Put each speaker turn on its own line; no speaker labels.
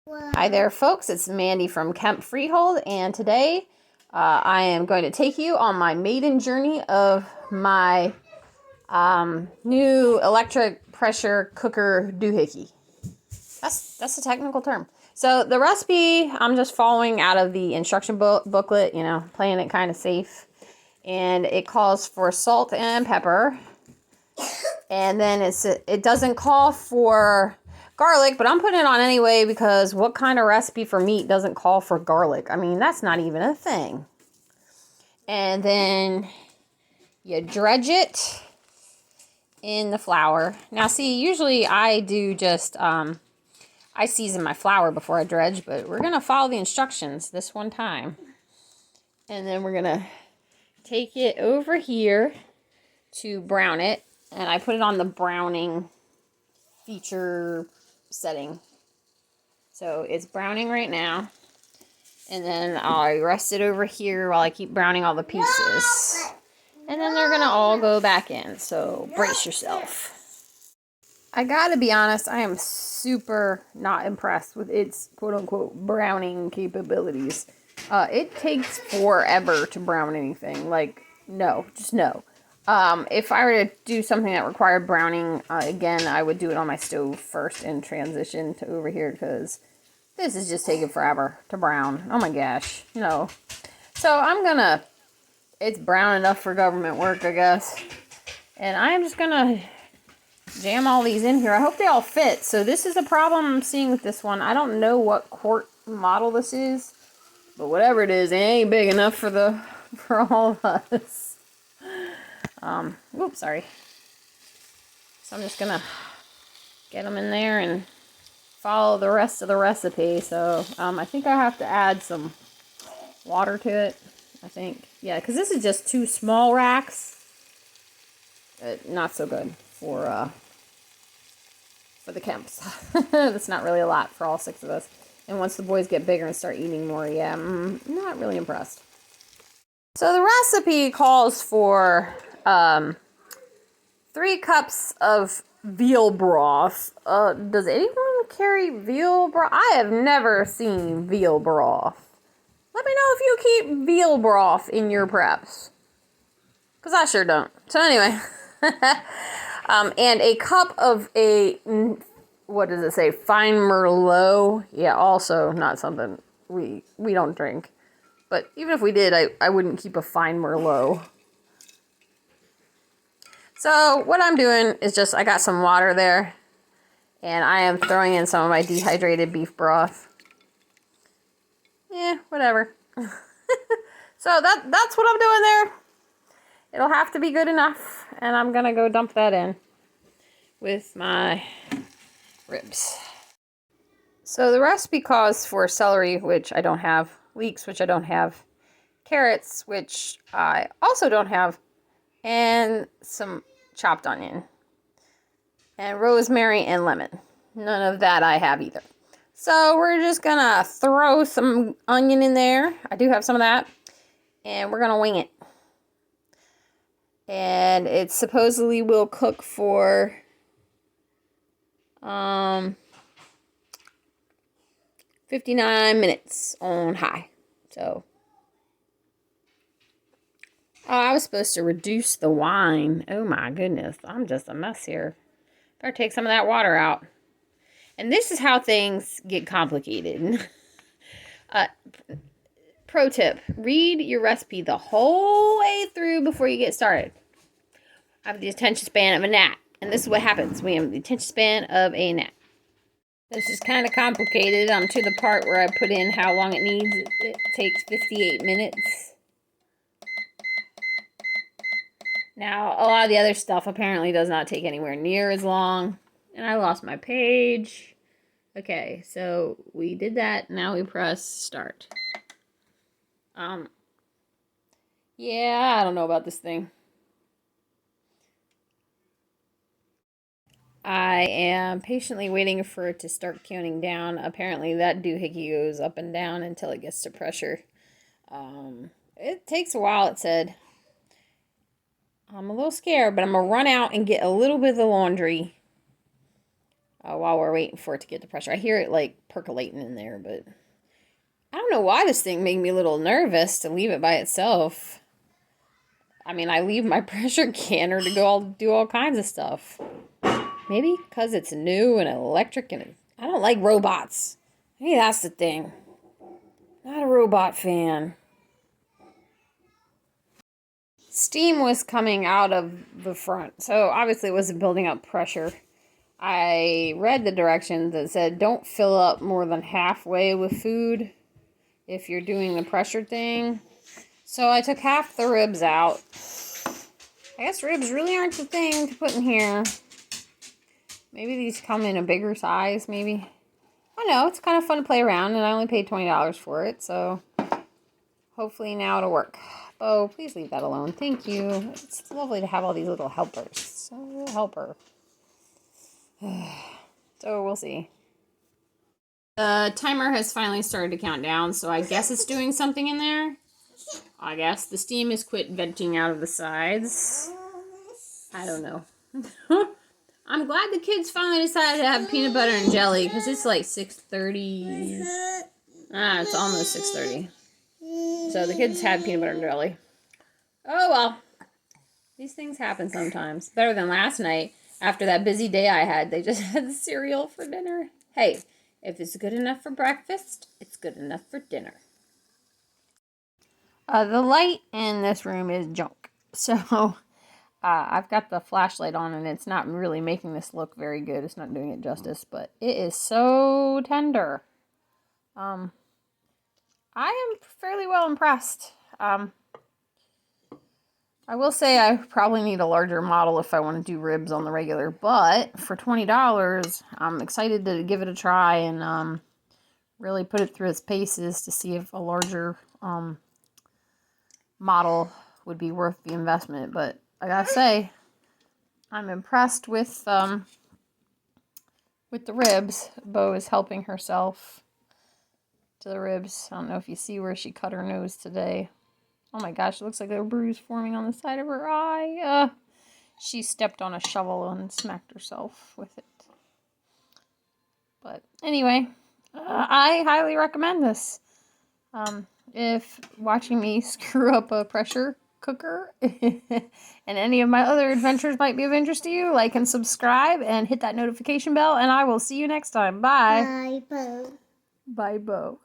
Hi there, folks. It's Mandy from Kemp Freehold, and today I am going to take you on my maiden journey of my new electric pressure cooker doohickey. That's a technical term. So the recipe I'm just following out of the instruction booklet, playing it kind of safe, and it calls for salt and pepper, and then it doesn't call for garlic, but I'm putting it on anyway because what kind of recipe for meat doesn't call for garlic? I mean, that's not even a thing. And then you dredge it in the flour. Now, see, usually I do just, I season my flour before I dredge, but we're going to follow the instructions this one time. And then we're going to take it over here to brown it. And I put it on the browning feature setting. So it's browning right now. And then I'll rest it over here while I keep browning all the pieces. And then they're going to all go back in. So brace yourself. I gotta be honest, I am super not impressed with its quote-unquote browning capabilities. It takes forever to brown anything. Like, no, just no. If I were to do something that required browning, again, I would do it on my stove first and transition to over here because this is just taking forever to brown. Oh my gosh, no. So it's brown enough for government work, I guess. And I'm just gonna jam all these in here. I hope they all fit. So this is a problem I'm seeing with this one. I don't know what quart model this is, but whatever it is, it ain't big enough for all of us. Oops, sorry. So I'm just gonna get them in there and follow the rest of the recipe. So I think I have to add some water to it. I think, yeah, because this is just 2 small racks. Not so good for the Kemps. That's not really a lot for all 6 of us. And once the boys get bigger and start eating more, yeah, I'm not really impressed. So the recipe calls for 3 cups of veal broth. Does anyone carry veal broth? I have never seen veal broth. Let me know if you keep veal broth in your preps. Because I sure don't. So anyway. And a cup of what does it say? Fine Merlot. Yeah, also not something we don't drink. But even if we did, I wouldn't keep a fine Merlot. So what I'm doing is just, I got some water there. And I am throwing in some of my dehydrated beef broth. Yeah, whatever. So that's what I'm doing there. It'll have to be good enough. And I'm going to go dump that in with my ribs. So the recipe calls for celery, which I don't have, leeks, which I don't have, carrots, which I also don't have, and some chopped onion, and rosemary and lemon. None of that I have either. So we're just gonna throw some onion in there. I do have some of that, and we're gonna wing it. And it supposedly will cook for 59 minutes on high. So, I was supposed to reduce the wine. Oh my goodness, I'm just a mess here. Better take some of that water out. And this is how things get complicated. Pro tip, read your recipe the whole way through before you get started. I have the attention span of a gnat. And this is what happens. We have the attention span of a gnat. This is kind of complicated. I'm to the part where I put in how long it needs. It takes 58 minutes. Now, a lot of the other stuff apparently does not take anywhere near as long. And I lost my page. Okay, so we did that. Now we press start. Yeah, I don't know about this thing. I am patiently waiting for it to start counting down. Apparently that doohickey goes up and down until it gets to pressure. It takes a while, it said. I'm a little scared, but I'm going to run out and get a little bit of the laundry. while we're waiting for it to get the pressure. I hear it like percolating in there, but I don't know why this thing made me a little nervous to leave it by itself. I mean, I leave my pressure canner to go do all kinds of stuff. Maybe because it's new and electric and I don't like robots. Maybe that's the thing. Not a robot fan. Steam was coming out of the front, so obviously it wasn't building up pressure. I read the directions that said don't fill up more than halfway with food if you're doing the pressure thing. So I took half the ribs out. I guess ribs really aren't the thing to put in here. Maybe these come in a bigger size, maybe. I don't know, it's kind of fun to play around, and I only paid $20 for it, so hopefully now it'll work. Oh, please leave that alone. Thank you. It's lovely to have all these little helpers. So helper. So we'll see. The timer has finally started to count down, so I guess it's doing something in there. I guess the steam has quit venting out of the sides. I don't know. I'm glad the kids finally decided to have peanut butter and jelly, because it's like 6:30. It's almost 6:30. So the kids had peanut butter and jelly. Oh well. These things happen sometimes. Better than last night. After that busy day I had, they just had cereal for dinner. Hey, if it's good enough for breakfast, it's good enough for dinner. The light in this room is junk. So, I've got the flashlight on and it's not really making this look very good. It's not doing it justice, but it is so tender. I am fairly well impressed. I will say I probably need a larger model if I want to do ribs on the regular, but for $20, I'm excited to give it a try and really put it through its paces to see if a larger model would be worth the investment. But I gotta say, I'm impressed with the ribs. Bo is helping herself to the ribs. I don't know if you see where she cut her nose today. Oh my gosh, it looks like a bruise forming on the side of her eye. She stepped on a shovel and smacked herself with it. But anyway, I highly recommend this. If watching me screw up a pressure cooker and any of my other adventures might be of interest to you, like and subscribe and hit that notification bell, and I will see you next time. Bye.
Bye, Bo.
Bye, Bo.